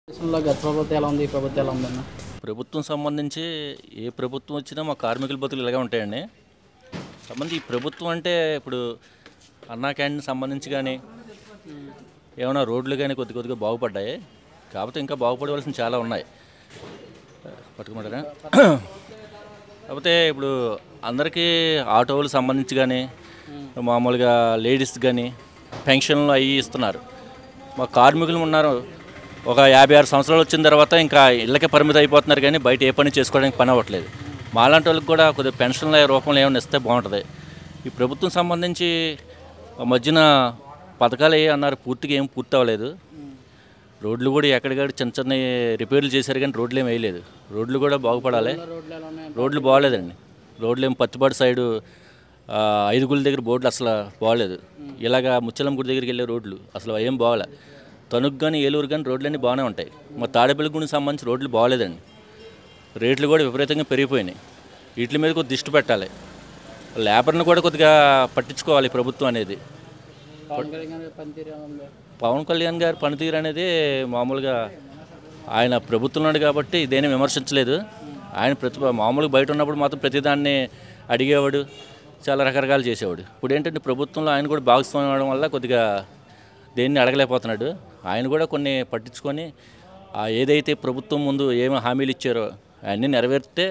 దేశంలో గత ప్రభుత్వం ఎలా ఉంది? ఈ ప్రభుత్వం ఎలా ఉందన్న? ప్రభుత్వం సంబంధించి ఏ ప్రభుత్వం వచ్చినా మా కార్మికుల బతుకులు ఇలాగే ఉంటాయండి. ఈ ప్రభుత్వం అంటే ఇప్పుడు అన్నా క్యాంటీన్ సంబంధించి కానీ ఏమైనా రోడ్లు కానీ కొద్దిగా బాగుపడ్డాయి. కాకపోతే ఇంకా బాగుపడవలసిన చాలా ఉన్నాయి. పట్టుకోమంటారా? కాకపోతే ఇప్పుడు అందరికీ ఆటోలకు సంబంధించి కానీ మామూలుగా లేడీస్ కానీ పెన్షన్లు అవి ఇస్తున్నారు. మా కార్మికులు ఉన్నారు ఒక 56 సంవత్సరాలు వచ్చిన తర్వాత ఇంకా ఇళ్ళకే పరిమితం అయిపోతున్నారు, కానీ బయట ఏ పని చేసుకోవడానికి పని అవ్వట్లేదు. మాలాంటి వాళ్ళకి కూడా కొద్దిగా పెన్షన్ల రూపంలో ఏమైనా ఇస్తే బాగుంటుంది. ఈ ప్రభుత్వం సంబంధించి మధ్యన పథకాలు ఏ అన్నారు, పూర్తిగా ఏం పూర్తి అవ్వలేదు. రోడ్లు కూడా ఎక్కడికక్కడ చిన్న చిన్న రిపేర్లు చేశారు, కానీ రోడ్లు ఏమి వేయలేదు. రోడ్లు కూడా బాగుపడాలి. రోడ్లు బాగోలేదండి. రోడ్లు ఏం పత్తిపాడు సైడు 5 గుళ్ళ దగ్గర బోర్డులు అసలు బాగోలేదు. ఇలాగా ముచ్చలం గుడి దగ్గరికి వెళ్ళే రోడ్లు అసలు ఏం బాగోలే. తణుకు కానీ ఏలూరు కానీ రోడ్లన్నీ బాగానే ఉంటాయి. మా తాడేపల్లి గుడికి సంబంధించి రోడ్లు బాగోలేదండి. రేట్లు కూడా విపరీతంగా పెరిగిపోయినాయి. వీటి మీద కొద్దిగా దృష్టి పెట్టాలి. లేబర్ని కూడా కొద్దిగా పట్టించుకోవాలి ప్రభుత్వం అనేది. పవన్ కళ్యాణ్ గారి పనితీరు అనేది మామూలుగా ఆయన ప్రభుత్వం ఉన్నాడు కాబట్టి ఇదేమీ విమర్శించలేదు. ఆయన మామూలుగా బయట ఉన్నప్పుడు మాత్రం ప్రతిదాన్ని అడిగేవాడు, చాలా రకరకాలు చేసేవాడు. ఇప్పుడు ఏంటంటే ప్రభుత్వంలో ఆయన కూడా భాగస్వామ్యం అవ్వడం వల్ల కొద్దిగా దేన్ని అడగలేకపోతున్నాడు. ఆయన కూడా కొన్ని పట్టించుకొని ఏదైతే ప్రభుత్వం ముందు ఏమి హామీలు ఇచ్చారో అవన్నీ నెరవేరితే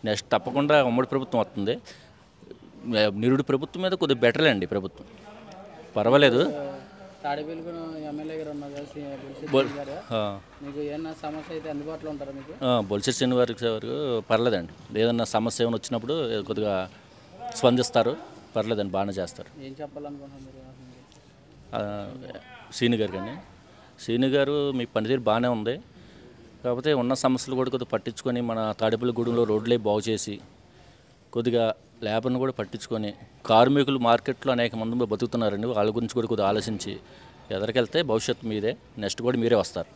నెక్స్ట్ తప్పకుండా ఉమ్మడి ప్రభుత్వం వస్తుంది. నిరుడు ప్రభుత్వం మీద కొద్దిగా బెటర్లే అండి. ప్రభుత్వం పర్వాలేదు. బొలిశెట్టి శ్రీనివాస్ గారు పర్లేదండి. ఏదన్నా సమస్య ఏమైనా వచ్చినప్పుడు కొద్దిగా స్పందిస్తారు. పర్లేదండి, బాగానే చేస్తారు. ఏం చెప్పాలనుకుంటున్నారు శ్రీను గారు? కానీ శ్రీను గారు మీ పనితీరు బాగానే ఉంది. కాకపోతే ఉన్న సమస్యలు కూడా కొద్దిగా పట్టించుకొని మన తాడేపల్లి గూడెంలో రోడ్లే బాగు చేసి కొద్దిగా లేబర్ని కూడా పట్టించుకొని, కార్మికులు మార్కెట్లో అనేక మంది బతుకుతున్నారండి, వాళ్ళ గురించి కూడా కొద్దిగా ఆలోచించి ఎదరికెళ్తే భవిష్యత్తు మీదే, నెక్స్ట్ కూడా మీరే వస్తారు.